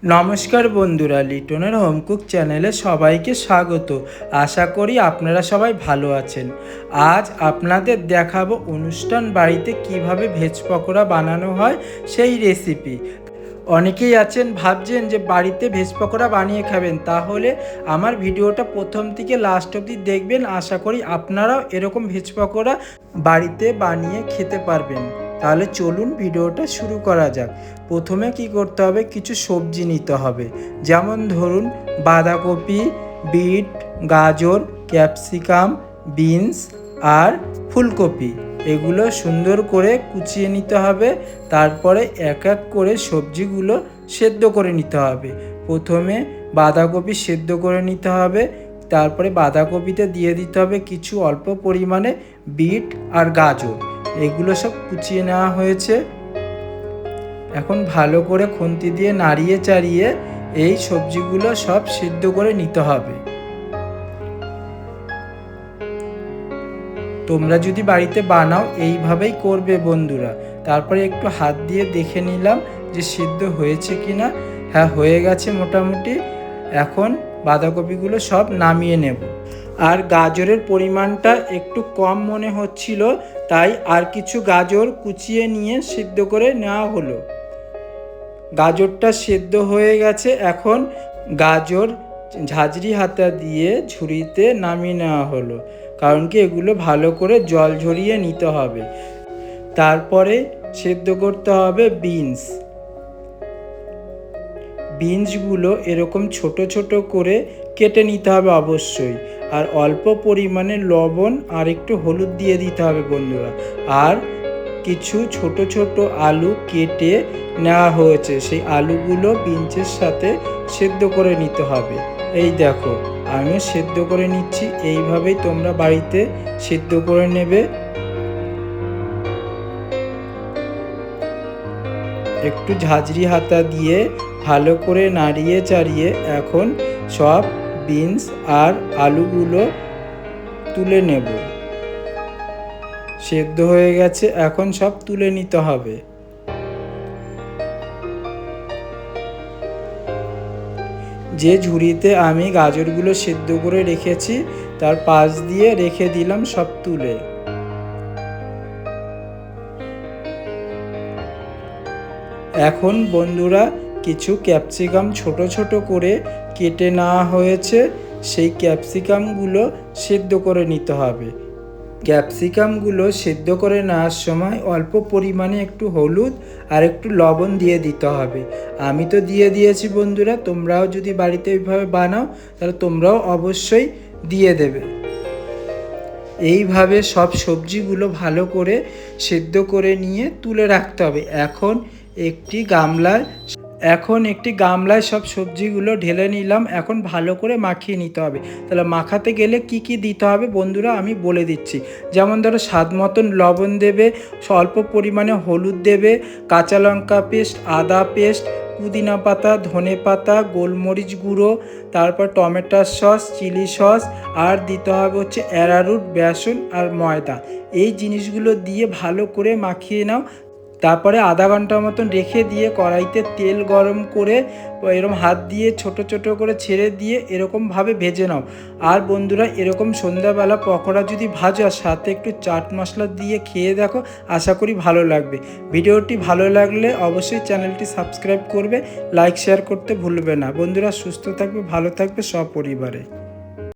নমস্কার বন্ধুরা, লিটনের হোম কুক চ্যানেলে সবাইকে স্বাগত। আশা করি আপনারা সবাই ভালো আছেন। আজ আপনাদের দেখাবো অনুষ্ঠান বাড়িতে কিভাবে ভেজ পকোড়া বানানো হয় সেই রেসিপি। অনেকেই আছেন ভাবছেন যে বাড়িতে ভেজ পকোড়া বানিয়ে খাবেন, তাহলে আমার ভিডিওটা প্রথম থেকে লাস্ট অবধি দেখবেন। আশা করি আপনারাও এরকম ভেজ পকোড়া বাড়িতে বানিয়ে খেতে পারবেন। তাহলে চলুন ভিডিওটা শুরু করা যাক। প্রথমে কি করতে হবে, কিছু সবজি নিতে হবে। যেমন ধরুন বাঁধাকপি, বিট, গাজর, ক্যাপসিকাম, বিনস আর ফুলকপি। এগুলো সুন্দর করে কুচিয়ে নিতে হবে। তারপরে এক এক করে সবজিগুলো সেদ্ধ করে নিতে হবে। প্রথমে বাঁধাকপি সেদ্ধ করে নিতে হবে। তারপরে বাঁধাকপিতে দিয়ে দিতে হবে কিছু অল্প পরিমাণে বিট আর গাজর। এগুলো সব কুচিয়ে নেওয়া হয়েছে। এখন ভালো করে খুন্তি দিয়ে নাড়িয়ে চাড়িয়ে এই সবজিগুলো সব সিদ্ধ করে নিতে হবে। তোমরা যদি বাড়িতে বানাও এইভাবেই করবে বন্ধুরা। তারপরে একটু হাত দিয়ে দেখে নিলাম যে সিদ্ধ হয়েছে কি না। হ্যাঁ, হয়ে গেছে মোটামুটি। এখন বাঁধাকপিগুলো সব নামিয়ে নেব। আর গাজরের পরিমাণটা একটু কম মনে হচ্ছিল, তাই আর কিছু গাজর কুচিয়ে নিয়ে সিদ্ধ করে নেওয়া হলো। গাজরটা সেদ্ধ হয়ে গেছে। এখন গাজর ঝাঁঝরি হাতা দিয়ে ঝুড়িতে নামিয়ে নেওয়া হলো, কারণ কি এগুলো ভালো করে জল ঝরিয়ে নিতে হবে। তারপরে সেদ্ধ করতে হবে বিনসগুলো এরকম ছোট ছোট করে কেটে নিতে হবে অবশ্যই। আর অল্প পরিমাণে লবণ আর একটু হলুদ দিয়ে দিতে হবে বন্ধুরা। আর কিছু ছোট ছোট আলু কেটে নেওয়া হয়েছে, সেই আলুগুলো বিনসের সাথে সেদ্ধ করে নিতে হবে। এই দেখো, আমিও সেদ্ধ করে নিচ্ছি। এইভাবেই তোমরা বাড়িতে সেদ্ধ করে নেবে। একটু ঝাঁঝরি হাতা দিয়ে ভালো করে নাড়িয়ে চাড়িয়ে এখন সব বিনস আর আলুগুলো তুলে নেব। সেদ্ধ হয়ে গেছে, এখন সব তুলে নিতে হবে। যে ঝুড়িতে আমি গাজরগুলো সেদ্ধ করে রেখেছি তার পাশ দিয়ে রেখে দিলাম সব তুলে। এখন বন্ধুরা কিছু ক্যাপসিকাম ছোট ছোট করে কেটে নেওয়া হয়েছে, সেই ক্যাপসিকামগুলো সেদ্ধ করে নিতে হবে। ক্যাপসিকামগুলো সেদ্ধ করে নেওয়ার সময় অল্প পরিমাণে একটু হলুদ আর একটু লবণ দিয়ে দিতে হবে। আমি তো দিয়ে দিয়েছি বন্ধুরা, তোমরাও যদি বাড়িতে এইভাবে বানাও তাহলে তোমরাও অবশ্যই দিয়ে দেবে। এইভাবে সব সবজিগুলো ভালো করে সেদ্ধ করে নিয়ে তুলে রাখতে হবে। এখন একটি গামলায় সব সবজিগুলো ঢেলে নিলাম। এখন ভালো করে মাখিয়ে নিতে হবে। তাহলে মাখাতে গেলে কি কি দিতে হবে বন্ধুরা আমি বলে দিচ্ছি। যেমন ধরো স্বাদ মতন লবণ দেবে, অল্প পরিমাণে হলুদ দেবে, কাঁচা লঙ্কা পেস্ট, আদা পেস্ট, পুদিনা পাতা, ধনে পাতা, গোলমরিচ গুঁড়ো, তারপর টমেটো সস, চিলি সস, আর দিতে হবে হচ্ছে অ্যারারুট, বেসন আর ময়দা। এই জিনিসগুলো দিয়ে ভালো করে মাখিয়ে নাও। তারপরে আধা ঘন্টার মতন রেখে দিয়ে কড়াইতে তেল গরম করে এরকম হাত দিয়ে ছোট ছোট করে ছেড়ে দিয়ে এরকমভাবে ভেজে নাও। আর বন্ধুরা এরকম সন্ধ্যাবেলা পকোড়া যদি ভাজো আর সাথে একটু চাট মশলা দিয়ে খেয়ে দেখো, আশা করি ভালো লাগবে। ভিডিওটি ভালো লাগলে অবশ্যই চ্যানেলটি সাবস্ক্রাইব করবে, লাইক শেয়ার করতে ভুলবে না। বন্ধুরা সুস্থ থাকবে, ভালো থাকবে সপরিবারে।